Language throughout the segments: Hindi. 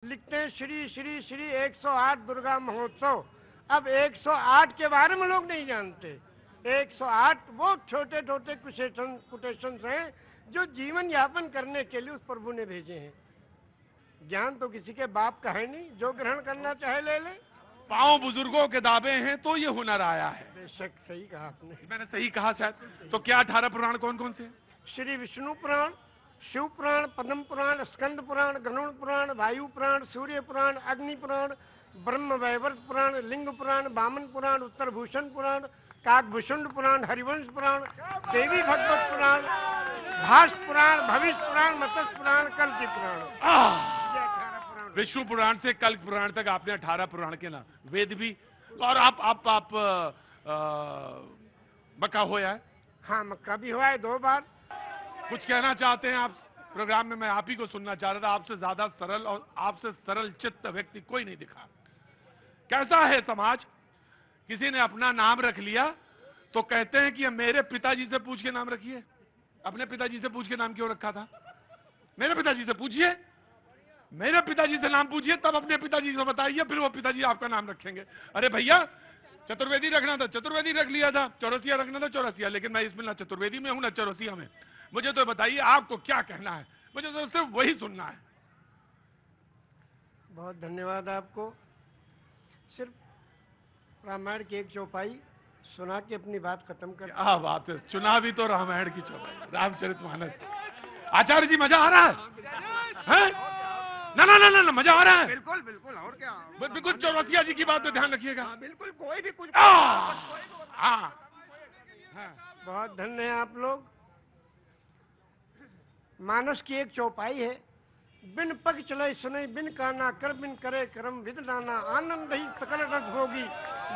लिखते हैं श्री श्री श्री 108 दुर्गा महोत्सव। अब 108 के बारे में लोग नहीं जानते। 108 वो छोटे छोटे कोटेशंस हैं जो जीवन यापन करने के लिए उस प्रभु ने भेजे हैं। ज्ञान तो किसी के बाप का है नहीं, जो ग्रहण करना चाहे ले ले। पांव बुजुर्गों के दावे हैं तो ये हुनर आया है। बेशक सही कहा आपने। मैंने सही कहा शायद। तो क्या 18 पुराण कौन कौन से? श्री विष्णु पुराण, शिव पुराण, पद्म पुराण, स्कंद पुराण, गरुड़ पुराण, वायु पुराण, सूर्य पुराण, अग्नि पुराण, ब्रह्म वैवर्त पुराण, लिंग पुराण, वामन पुराण, उत्तर भूषण पुराण, काकभूषुंड पुराण, हरिवंश पुराण, देवी भगवत पुराण, भाष पुराण, भविष्य पुराण, मत्स्य पुराण, कल्कि पुराण। विष्णु पुराण से कल्क पुराण तक आपने 18 पुराण के ना वेद भी। और आप मक्का हुआ है? हाँ, मक्का भी हुआ है 2 बार। कुछ कहना चाहते हैं आप प्रोग्राम में? मैं आप ही को सुनना चाह रहा था। आपसे ज्यादा सरल और आपसे सरल चित्त व्यक्ति कोई नहीं दिखा। कैसा है समाज? किसी ने अपना नाम रख लिया तो कहते हैं कि मेरे पिताजी से पूछ के नाम रखिए। अपने पिताजी से पूछ के नाम क्यों रखा था? मेरे पिताजी से पूछिए, मेरे पिताजी से नाम पूछिए, तब अपने पिताजी से बताइए, फिर वो पिताजी आपका नाम रखेंगे। अरे भैया, चतुर्वेदी रखना था चतुर्वेदी रख लिया था, चौरसिया रखना था चौरसिया, लेकिन मैं इसमें ना चतुर्वेदी में हूं ना चौरसिया में। मुझे तो बताइए आपको क्या कहना है, मुझे तो सिर्फ वही सुनना है। बहुत धन्यवाद आपको। सिर्फ रामायण की एक चौपाई सुना के अपनी बात खत्म कर। क्या बात है, चुना भी तो रामायण की चौपाई, रामचरितमानस। आचार्य जी मजा आ रहा है? ना ना ना ना, मजा आ रहा है। बिल्कुल बिल्कुल, और क्या। बिल्कुल चौरसिया जी की बात पे ध्यान रखिएगा। बिल्कुल, कोई भी कुछ। बहुत धन्य है आप लोग। मानस की एक चौपाई है, बिन पग चले सुने, बिन काना कर, बिन करे करम विद नाना, आनंद ही सकल रस होगी,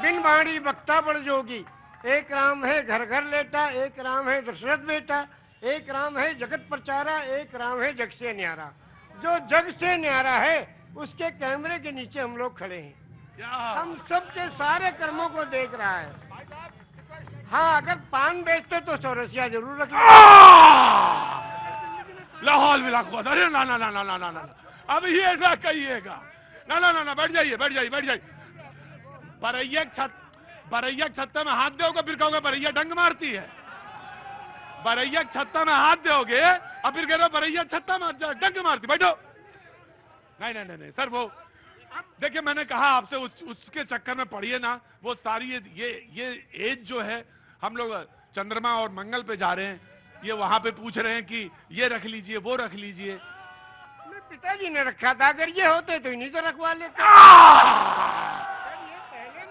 बिन बाणी वक्ता बड़ जोगी। एक राम है घर घर लेटा, एक राम है दशरथ बेटा, एक राम है जगत प्रचारा, एक राम है जग से न्यारा। जो जग से न्यारा है उसके कैमरे के नीचे हम लोग खड़े हैं। हम सबके सारे कर्मों को देख रहा है। हाँ, अगर पान बेचते तो चौरसिया जरूर रख लाहौल मिला। अरे ना ना ना ना ना ना ना, अब ही ऐसा कहिएगा। ना ना ना ना, बैठ जाइए बैठ जाइए बैठ जाइए। बरैया छत्ता में हाथ दोगे फिर कहोगे बरैया डंग मारती है। बरैया छत्ता में हाथ दोगे और फिर कह रहे हो बरैया छत्ता में डंग मारती। बैठो। नहीं नहीं नहीं नहीं सर, वो देखिए मैंने कहा आपसे उसके चक्कर में पड़िए ना। वो सारी ये एज जो है, हम लोग चंद्रमा और मंगल पे जा रहे हैं, ये वहां पे पूछ रहे हैं कि ये रख लीजिए वो रख लीजिए। पिताजी ने रखा था, अगर ये होते तो इन्हीं से रखवा लेते।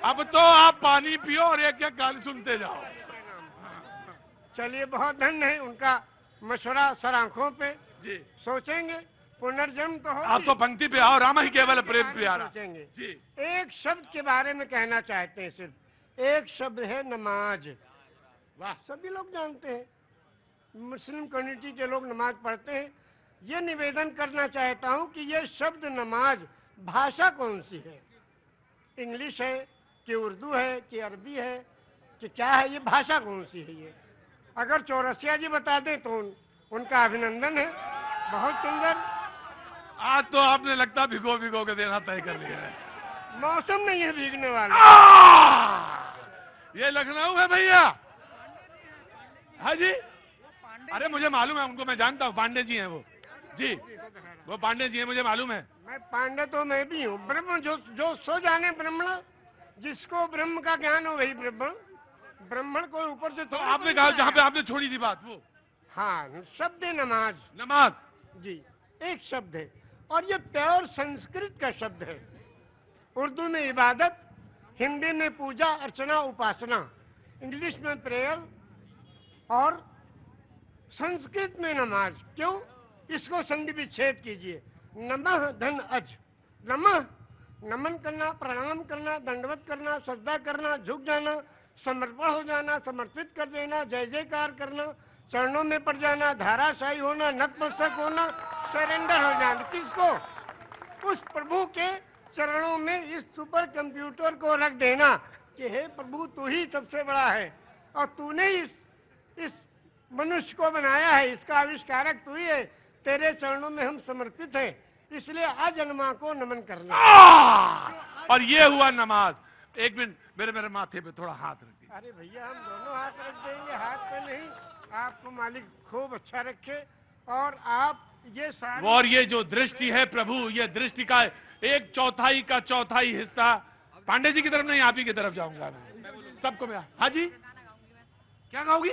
अब तो आप पानी पियो और एक एक गाली सुनते जाओ। चलिए, बहुत धन्य है। उनका मशवरा सर आंखों पे जी। सोचेंगे, पुनर्जन्म तो हो। आप तो पंक्ति पे आओ, राम ही केवल प्रेम प्यारा। सोचेंगे जी। एक शब्द के बारे में कहना चाहते हैं, सिर्फ एक शब्द है, नमाज। वाह, सभी लोग जानते हैं, मुस्लिम कम्युनिटी के लोग नमाज पढ़ते हैं। ये निवेदन करना चाहता हूं कि ये शब्द नमाज भाषा कौन सी है? इंग्लिश है कि उर्दू है कि अरबी है कि क्या है? ये भाषा कौन सी है? ये अगर चौरसिया जी बता दें तो उनका अभिनंदन है। बहुत सुंदर। आज तो आपने लगता भिगो भिगो के देना तय कर लिया है। मौसम नहीं है भीगने वाला। ये लखनऊ है भैया। हाँ जी, अरे मुझे मालूम है उनको, मैं जानता हूँ, पांडे जी हैं वो। जी, वो पांडे जी हैं, मुझे मालूम है। मैं पांडे तो मैं भी हूँ। ब्रह्म जो सो जाने ब्रह्मण, जिसको ब्रह्म का ज्ञान हो वही ब्रह्मण। ब्राह्मण को ऊपर से तो आपने कहा जहां पे आपने छोड़ी थी बात वो। हाँ, शब्द है नमाज। नमाज जी, एक शब्द है और ये प्योर संस्कृत का शब्द है। उर्दू में इबादत, हिंदी में पूजा अर्चना उपासना, इंग्लिश में प्रेयर और संस्कृत में नमाज। क्यों? इसको संधि विच्छेद कीजिए। नमः धन अज। नमः नमन करना, प्रणाम करना, दंडवत करना, सजदा करना, झुक जाना, समर्पण हो जाना, समर्पित कर देना, जय जयकार करना, चरणों में पड़ जाना, धाराशाही होना, नतमस्तक होना, सरेंडर हो जाना। किसको? उस प्रभु के चरणों में इस सुपर कंप्यूटर को रख देना कि हे प्रभु, तू ही सबसे बड़ा है और तूने इस मनुष्य को बनाया है, इसका आविष्कारक तू ही है, तेरे चरणों में हम समर्पित हैं। इसलिए अजन्मा को नमन करना। और ये हुआ नमाज। एक मिनट, मेरे माथे पे थोड़ा हाथ रख दीजिए। अरे भैया हम दोनों हाथ रख देंगे, हाथ पे नहीं। आपको मालिक खूब अच्छा रखे। और आप ये सारे और ये जो दृष्टि है प्रभु, ये दृष्टि का 1/4 का चौथाई हिस्सा पांडे जी की तरफ नहीं, आप ही की तरफ जाऊंगा मैं। सबको मैं, हाँ जी, क्या गाओगी?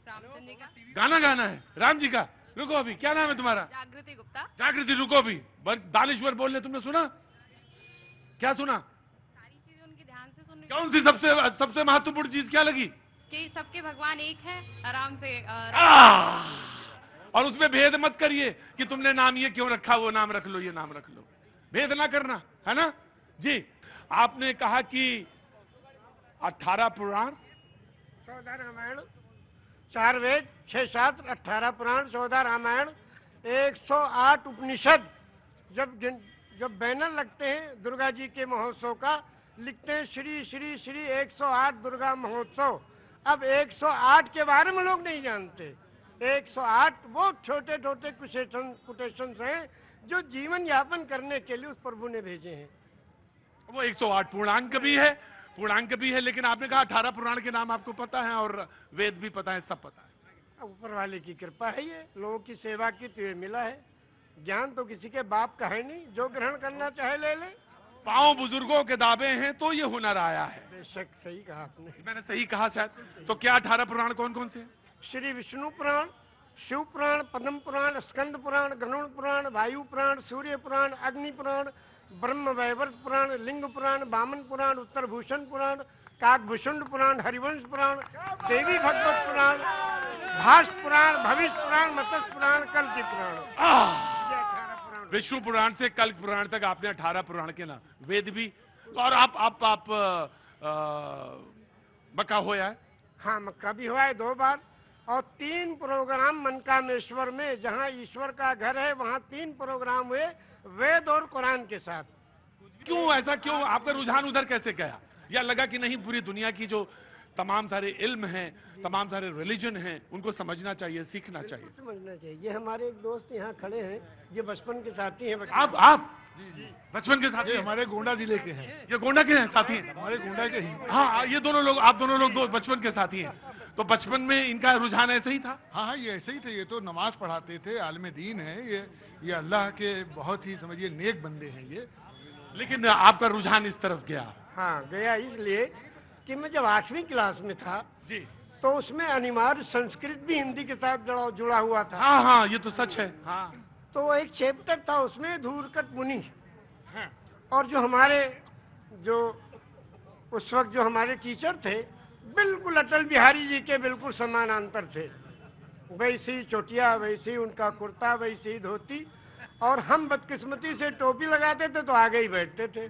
रामचंद्र जी का गाना गाना है राम जी का। रुको अभी, क्या नाम है तुम्हारा? जागृति गुप्ता। जागृति, रुको अभी। दानेश्वर बोल रहे, तुमने सुना? क्या सुना? सारी चीजें उनकी ध्यान से सुन कौन सी सबसे महत्वपूर्ण चीज क्या लगी? कि सबके भगवान एक है, आराम से और उसमें भेद मत करिए कि तुमने नाम ये क्यों रखा, वो नाम रख लो, ये नाम रख लो। भेद ना करना, है ना जी। आपने कहा कि 18 पुराण, 14 रामायण, 4 वेद, 6 शास्त्र, 18 पुराण, 14 रामायण, 108 उपनिषद। जब बैनर लगते हैं दुर्गा जी के महोत्सव का, लिखते हैं श्री श्री श्री 108 दुर्गा महोत्सव। अब 108 के बारे में लोग नहीं जानते। 108 वो छोटे छोटे कोटेशंस हैं जो जीवन यापन करने के लिए उस प्रभु ने भेजे हैं। वो 108 पूर्णांक भी है, लेकिन आपने कहा 18 पुराण के नाम आपको पता है और वेद भी पता है, सब पता है। ऊपर वाले की कृपा है, ये लोगों की सेवा की तो ये मिला है। ज्ञान तो किसी के बाप का है नहीं, जो ग्रहण करना चाहे ले ले। पांव बुजुर्गों के दावे हैं तो ये हुनर आया है। बेशक सही कहा आपने। मैंने सही कहा शायद। तो क्या 18 पुराण कौन कौन से हैं? श्री विष्णु पुराण, शिव पुराण, पद्म पुराण, स्कंद पुराण, गरुड़ पुराण, वायु पुराण, सूर्य पुराण, अग्नि पुराण, ब्रह्म वैवर्त पुराण, लिंग पुराण, वामन पुराण, उत्तर भूषण पुराण, काकभूषुंड पुराण, हरिवंश पुराण, देवी भगवत पुराण, भाष पुराण, भविष्य पुराण, मत्स्य पुराण, कल्कि पुराण। ये 18 पुराण। विष्णु पुराण से कल्क पुराण तक आपने 18 पुराण के नाम, वेद भी। और आप मक्का होया है? हाँ, मक्का भी हुआ है 2 बार। और 3 प्रोग्राम मनकामेश्वर में, जहाँ ईश्वर का घर है, वहाँ 3 प्रोग्राम हुए वेद और कुरान के साथ। क्यों ऐसा, क्यों आपका रुझान उधर कैसे गया? या लगा कि नहीं, पूरी दुनिया की जो तमाम सारे इल्म हैं, तमाम सारे रिलीजन हैं, उनको समझना चाहिए, सीखना चाहिए? समझना चाहिए। ये हमारे एक दोस्त यहाँ खड़े हैं, ये बचपन के साथी हैं। आप बचपन के साथी? हमारे गोंडा जिले के हैं। ये गोंडा के हैं साथी हैं? हमारे गोंडा के ही। हाँ, ये दोनों लोग, आप दोनों लोग बचपन के साथी हैं। तो बचपन में इनका रुझान ऐसे ही था? हाँ, ये ऐसे ही थे। ये तो नमाज पढ़ाते थे, आलिम दीन है ये अल्लाह के बहुत ही समझिए नेक बंदे हैं ये। लेकिन आपका रुझान इस तरफ गया? हाँ, गया इसलिए कि मैं जब 8वीं क्लास में था जी, तो उसमें अनिवार्य संस्कृत भी हिंदी के साथ जुड़ा हुआ था। हाँ, ये तो सच है। हाँ, तो एक चैप्टर था उसमें धूर्कट मुनि। हाँ। और जो उस वक्त जो हमारे टीचर थे, बिल्कुल अटल बिहारी जी के बिल्कुल समानांतर थे। वैसी चोटिया, वैसी उनका कुर्ता, वैसी धोती। और हम बदकिस्मती से टोपी लगाते थे तो आगे ही बैठते थे।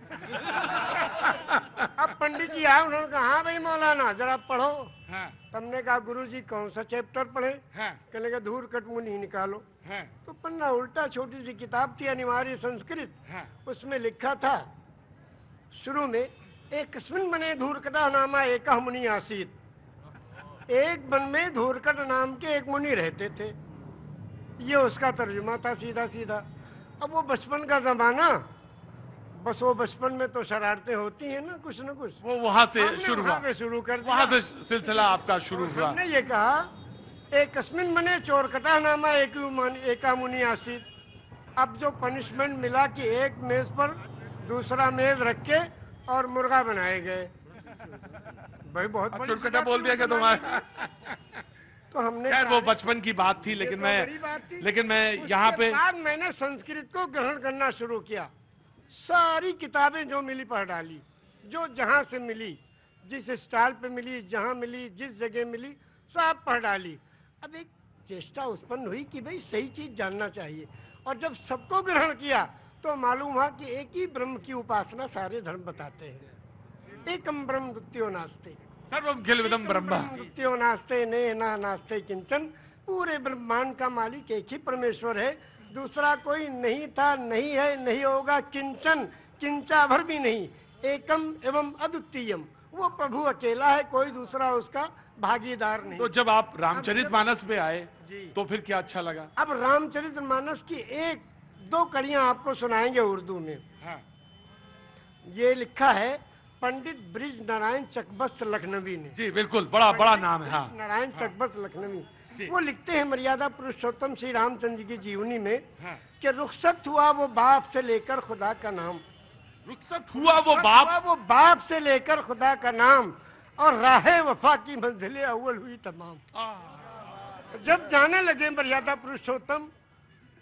अब पंडित जी आए, उन्होंने कहा हाँ भाई मौलाना जरा पढ़ो। हाँ, हमने कहा गुरुजी कौन सा चैप्टर पढ़े? हाँ, कहने का धूर्कट मुनि निकालो। हाँ, तो पन्ना उल्टा, छोटी सी किताब थी अनिवार्य संस्कृत, हाँ। उसमें लिखा था शुरू में, एकस्मिन् वने धूर्कटा नामा एकः मुनि आसीत। एक वन में धूर्कट नाम के एक मुनि रहते थे। ये उसका तर्जुमा था सीधा सीधा। अब वो बचपन का जमाना, बस वो बचपन में तो शरारतें होती हैं ना कुछ न कुछ। वो वहां से हमने शुरू हुआ, वहाँ पे शुरू कर दिया। वहां से सिलसिला आपका शुरू हुआ। हमने ये कहा एकस्मिन् वने चोरकटा नामा एका मुनि आसीत। अब जो पनिशमेंट मिला कि एक मेज पर दूसरा मेज रख के और मुर्गा बनाए गए। भाई बहुत बड़ी चुरकटा बोल दिया क्या तुम्हारा? तो हमने खैर वो कहा, बचपन की बात थी, ये लेकिन तो बड़ी बात थी। मैं उसके यहाँ पे बाद मैंने संस्कृत को ग्रहण करना शुरू किया। सारी किताबें जो मिली पढ़ डाली, जो जहां से मिली, जिस स्टाइल पे मिली, जहां मिली, जिस जगह मिली, सब पढ़ डाली। अब एक चेष्टा उत्पन्न हुई कि भाई सही चीज जानना चाहिए। और जब सबको ग्रहण किया तो मालूम हुआ कि एक ही ब्रह्म की उपासना सारे धर्म बताते हैं। एकम ब्रह्म द्वितीयो नास्ते, सर्वम खिलविदम ब्रह्म। द्वितीयो नास्ते ने ना नास्ते किंचन। पूरे ब्रह्मांड का मालिक एक ही परमेश्वर है, दूसरा कोई नहीं था, नहीं है, नहीं होगा, किंचन, किंचा भर भी नहीं। एकम एवं अद्वितीयम, वो प्रभु अकेला है, कोई दूसरा उसका भागीदार नहीं। तो जब आप रामचरितमानस पे आए जी। तो फिर क्या अच्छा लगा? अब रामचरितमानस की एक दो कड़ियां आपको सुनाएंगे उर्दू में। हाँ। ये लिखा है पंडित ब्रिज नारायण चकबस्त लखनवी ने। जी बिल्कुल, बड़ा बड़ा नाम है। हाँ। नारायण हाँ। चकबस्त लखनवी, जी। वो लिखते हैं मर्यादा पुरुषोत्तम श्री रामचंद्र जी की जीवनी में हाँ। कि रुखसत हुआ वो बाप से लेकर खुदा का नाम, रुखसत हुआ वो बाप, वो बाप से लेकर खुदा का नाम, और राहे वफा की मंजिलें अव्वल हुई तमाम। जब जाने लगे मर्यादा पुरुषोत्तम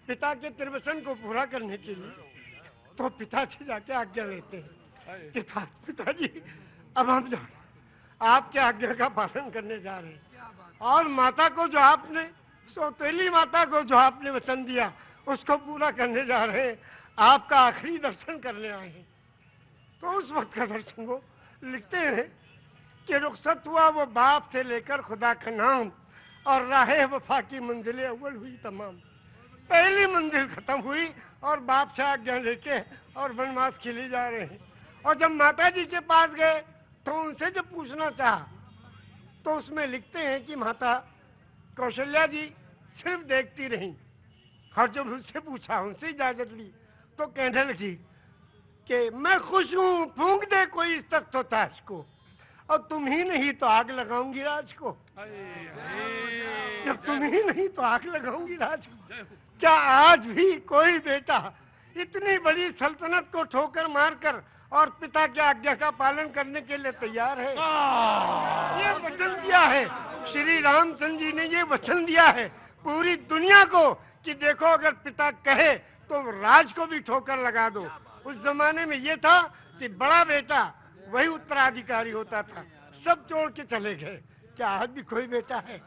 पिता के त्रिवसन को पूरा करने के लिए, तो पिता से जाके आज्ञा लेते हैं कि पिताजी अब हम जा आपके आज्ञा का पालन करने जा रहे हैं, और माता को जो आपने, सौतेली माता को जो आपने वचन दिया उसको पूरा करने जा रहे हैं, आपका आखिरी दर्शन करने आए हैं। तो उस वक्त का दर्शन वो लिखते हैं कि रुखसत हुआ वो बाप से लेकर खुदा का नाम, और राहे वफा की मंजिलें अव्वल हुई तमाम। पहली मंजिल खत्म हुई और बाप से आज्ञा लेके और वनवास के लिए जा रहे हैं। और जब माता जी के पास गए तो उनसे जब पूछना चाहा तो उसमें लिखते हैं कि माता कौशल्या जी सिर्फ देखती रही, और जब उनसे पूछा, उनसे इजाजत ली, तो कहने लगी कि मैं खुश हूं, फूंक दे कोई इस तख्त व ताज को, और तुम ही नहीं तो आग लगाऊंगी राज को। जब तुम ही नहीं तो आग लगाऊंगी राज को। क्या आज भी कोई बेटा इतनी बड़ी सल्तनत को ठोकर मारकर और पिता की आज्ञा का पालन करने के लिए तैयार है? ये वचन दिया है श्री रामचंद्र जी ने, ये वचन दिया है पूरी दुनिया को कि देखो अगर पिता कहे तो राज को भी ठोकर लगा दो। उस जमाने में ये था कि बड़ा बेटा वही उत्तराधिकारी होता था, सब छोड़ के चले गए। क्या आज भी कोई बेटा है?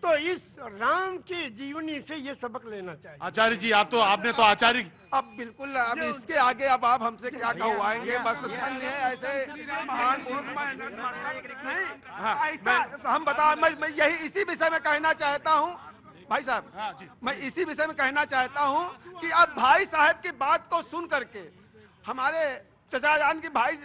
तो इस राम की जीवनी से ये सबक लेना चाहिए। आचार्य जी, आप तो आपने तो आचार्य, अब बिल्कुल, अब इसके आगे अब आप हमसे क्या कहवाएंगे? बस धन्य है ऐसे महान पुरुष। हम बता, मैं यही इसी विषय में कहना चाहता हूँ भाई साहब, मैं इसी विषय में कहना चाहता हूँ कि अब भाई साहब की बात को सुन करके, हमारे चचा जान की भाई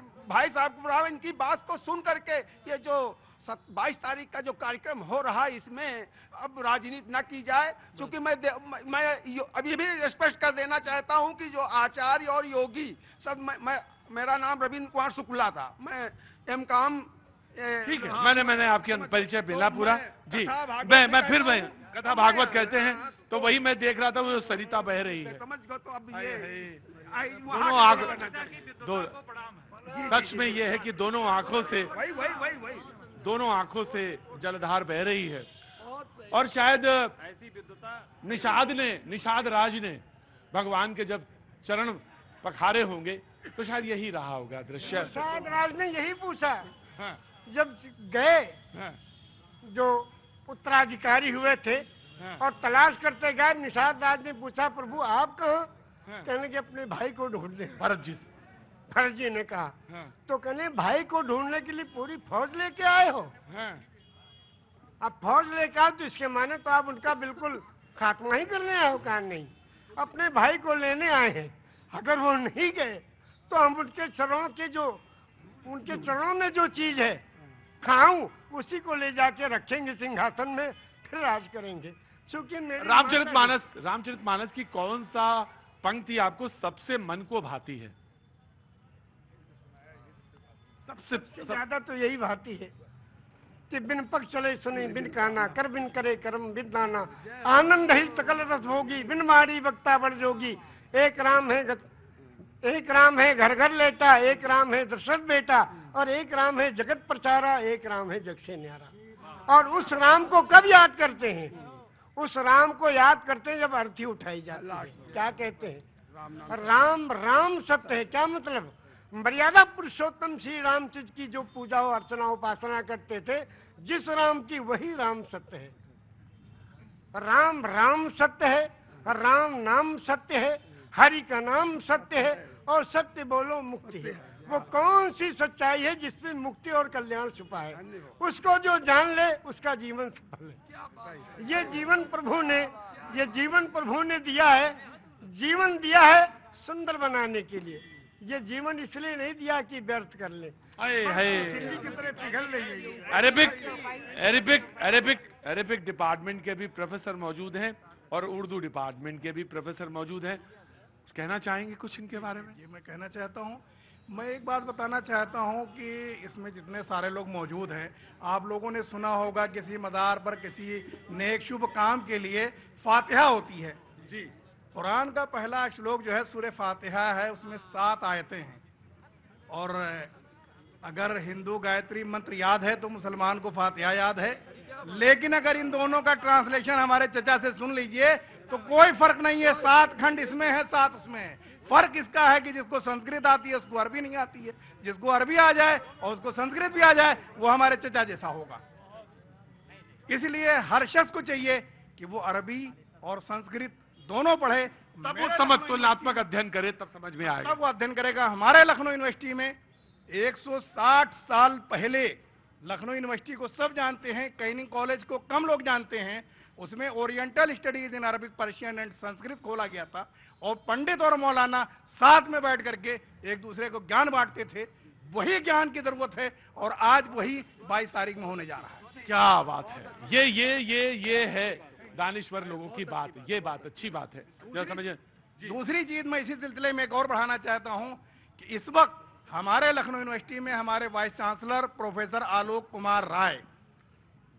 साहब को, इनकी बात को सुन करके, ये जो 22 तारीख का जो कार्यक्रम हो रहा है इसमें अब राजनीति न की जाए। क्योंकि मैं अभी भी स्पष्ट कर देना चाहता हूं कि जो आचार्य और योगी सब, मेरा नाम रविंद्र कुमार शुक्ला था, मैं M.Com। ठीक है, मैंने आपके परिचय मिला पूरा जी। मैं फिर कथा भागवत कहते हैं तो वही मैं देख रहा था, वो सरिता बह रही है, समझ गए? तो अब ये दोनों आंखों, सच में ये है कि दोनों आंखों से, वही दोनों आंखों से जलधार बह रही है। और शायद निषाद राज ने भगवान के जब चरण पखारे होंगे तो शायद यही रहा होगा दृश्य। निषाद राज ने यही पूछा। हाँ। जब गए, हाँ। जो उत्तराधिकारी हुए थे, हाँ। और तलाश करते गए, निषाद राज ने पूछा प्रभु आप कहाँ? हाँ। कहने के अपने भाई को ढूंढने। भरत जी, भरत जी ने कहा। हाँ। तो कहने भाई को ढूंढने के लिए पूरी फौज लेके आए हो? हाँ। अब फौज लेके आओ तो इसके माने तो आप उनका बिल्कुल खात्मा ही करने आए हो? कहा नहीं, अपने भाई को लेने आए हैं। अगर वो नहीं गए तो हम उनके चरणों में जो चीज है खाऊं, उसी को ले जाके रखेंगे सिंहासन में, फिर राज करेंगे। क्योंकि रामचरितमानस की कौन सा पंक्ति आपको सबसे मन को भाती है? सबसे ज्यादा तो यही भाती है कि बिन पग चले सुने बिन काना, कर बिन करे कर्म बिन नाना, आनंद ही सकल रस भोगी, बिन मारी वक्ता बड़ जोगी। एक राम है घर घर लेटा, एक राम है दशरथ बेटा, और एक राम है जगत प्रचारा, एक राम है जग से न्यारा। और उस राम को कब याद करते हैं? उस राम को याद करते हैं जब अर्थी उठाई जाती है। क्या कहते हैं? राम सत्य है। क्या मतलब? मर्यादा पुरुषोत्तम श्री रामचंद्र की जो पूजा और अर्चना उपासना करते थे, जिस राम की वही राम सत्य है। राम सत्य है, राम नाम सत्य है, हरि का नाम सत्य है, और सत्य बोलो मुक्ति है। वो कौन सी सच्चाई है जिसमें मुक्ति और कल्याण छुपा है? उसको जो जान ले उसका जीवन सफल है। ये जीवन प्रभु ने दिया है, जीवन दिया है सुंदर बनाने के लिए। ये जीवन इसलिए नहीं दिया कि व्यर्थ कर ले। दिल्ली की तरह पिघल रही है। अरेबिक डिपार्टमेंट के भी प्रोफेसर मौजूद हैं और उर्दू डिपार्टमेंट के भी प्रोफेसर मौजूद हैं। कहना चाहेंगे कुछ इनके बारे में? ये मैं कहना चाहता हूँ, मैं एक बात बताना चाहता हूँ कि इसमें जितने सारे लोग मौजूद हैं, आप लोगों ने सुना होगा किसी मदार पर किसी नेक शुभ काम के लिए फातिहा होती है। जी। कुरान का पहला श्लोक जो है सूरह फातिहा है, उसमें 7 आयतें हैं। और अगर हिंदू गायत्री मंत्र याद है तो मुसलमान को फातिहा याद है, लेकिन अगर इन दोनों का ट्रांसलेशन हमारे चचा से सुन लीजिए तो कोई फर्क नहीं है। 7 खंड इसमें है, 7 उसमें है। फर्क इसका है कि जिसको संस्कृत आती है उसको अरबी नहीं आती है, जिसको अरबी आ जाए और उसको संस्कृत भी आ जाए वो हमारे चचा जैसा होगा। इसलिए हर शख्स को चाहिए कि वो अरबी और संस्कृत दोनों पढ़े, तब वो समतुलनात्मक अध्ययन करे, तब समझ में आएगा। तब वो अध्ययन करेगा। हमारे लखनऊ यूनिवर्सिटी में 160 साल पहले, लखनऊ यूनिवर्सिटी को सब जानते हैं, कैनिंग कॉलेज को कम लोग जानते हैं, उसमें oriental studies in Arabic, Persian and Sanskrit खोला गया था और पंडित और मौलाना साथ में बैठ करके एक दूसरे को ज्ञान बांटते थे। वही ज्ञान की जरूरत है और आज वही 22 तारीख में होने जा रहा है। क्या बात है, ये है दानिश्वर लोगों की बात। ये बात अच्छी बात है, जो समझे। दूसरी चीज मैं इसी सिलसिले में एक और बढ़ाना चाहता हूं कि इस वक्त हमारे लखनऊ यूनिवर्सिटी में हमारे vice chancellor professor Alok Kumar Rai,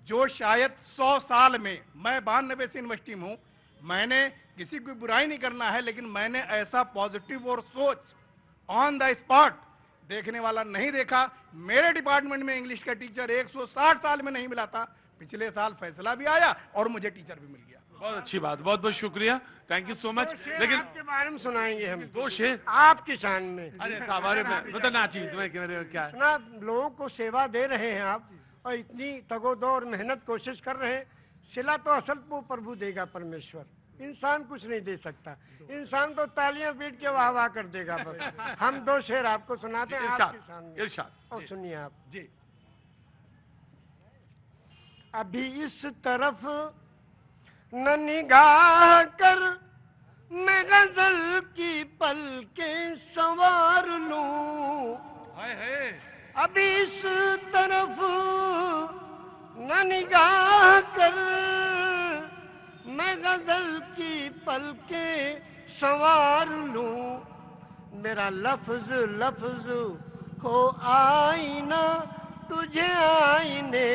जो शायद 100 साल में, मैं 92 से यूनिवर्सिटी में हूं, मैंने किसी की बुराई नहीं करना है, लेकिन मैंने ऐसा पॉजिटिव और सोच ऑन द स्पॉट देखने वाला नहीं देखा। मेरे डिपार्टमेंट में इंग्लिश का टीचर 160 साल में नहीं मिला था। पिछले साल फैसला भी आया और मुझे टीचर भी मिल गया। बहुत अच्छी बात, बहुत बहुत शुक्रिया, थैंक यू सो मच। लेकिन आपके बारे में सुनाएंगे हम 2 शेर आपकी शान में। अरे हमारे में बताना चीज में क्या है? इतना लोगों को सेवा दे रहे हैं आप और इतनी तगोदो और मेहनत कोशिश कर रहे हैं। सिला तो असल वो प्रभु देगा परमेश्वर, इंसान कुछ नहीं दे सकता। इंसान तो तालियां पीट के वाह वाह कर देगा बस। हम 2 शेर आपको सुनाते हैं आपकी शान में, इरशाद और सुनिए आप जी। अभी इस तरफ न निगाह कर, मैं गजल की पलकें संवार लूं। हाय हाय। अभी इस तरफ न निगाह कर, मैं गजल की पलकें संवार लूं। मेरा लफ्ज लफ्ज हो आईना, तुझे आईने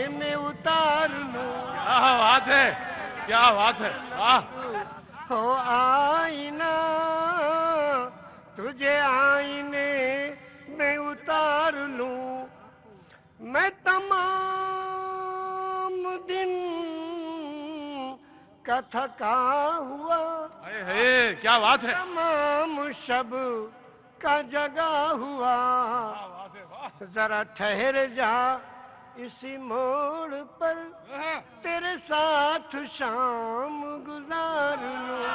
में उतार लूं। क्या बात है, क्या बात है, वाह। हो आईना, तुझे आईने में उतार लूं। मैं तमाम दिन का थका हुआ, है क्या बात है, तमाम शब का जगा हुआ। जरा ठहर जा इसी मोड़ पर, तेरे साथ शाम गुजार लूं।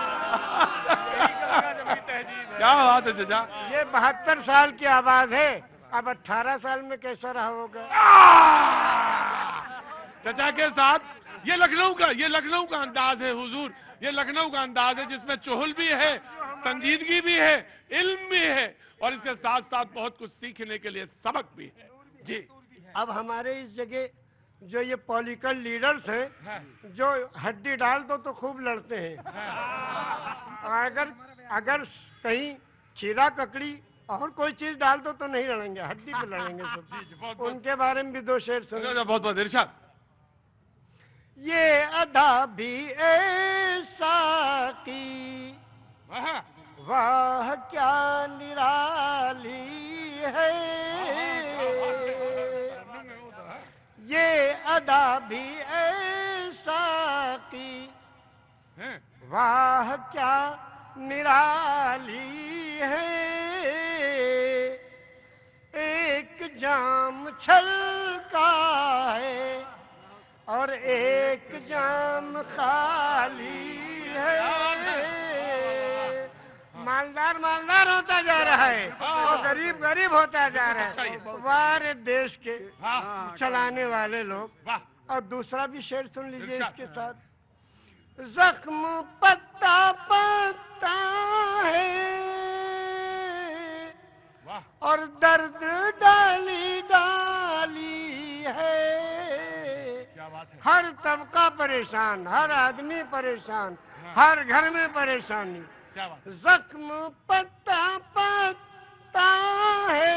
क्या बात है चचा। ये 72 साल की आवाज है, अब 18 साल में कैसा रहा होगा। चचा के साथ ये लखनऊ का अंदाज है हुजूर, ये लखनऊ का अंदाज है जिसमें चुहल भी है, संजीदगी भी है, इल्म भी है और इसके साथ साथ बहुत कुछ सीखने के लिए सबक भी है। जी। अब हमारे इस जगह जो ये पॉलिटिकल लीडर्स हैं, जो हड्डी डाल दो तो खूब लड़ते हैं, अगर कहीं खीरा ककड़ी और कोई चीज डाल दो तो नहीं लड़ेंगे, हड्डी पे लड़ेंगे सब। उनके बारे में भी 2 शेर सुनो। बहुत बहुत इरशाद। ये अदा भी ऐसा की, वाह क्या निराली है। ये अदा भी ऐसा की, वाह क्या निराली है। एक जाम छलका है और एक जाम खाली है। मालदार मालदार होता जा रहा है और गरीब गरीब होता जा रहा है। वारे देश के चलाने वाले लोग। और दूसरा भी शेर सुन लीजिए इसके साथ। जख्म पत्ता पत्ता है और दर्द डाली डाली है। हर तबका परेशान, हर आदमी परेशान, हर घर में परेशानी। क्या बात। जख्म पत्ता पत्ता है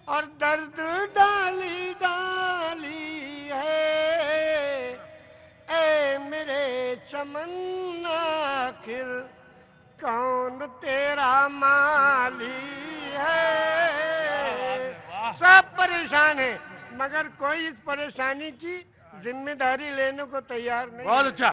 और दर्द डाली डाली है। ए मेरे चमन आखिर कौन तेरा माली है। सब परेशान है मगर कोई इस परेशानी की जिम्मेदारी लेने को तैयार नहीं। बहुत अच्छा।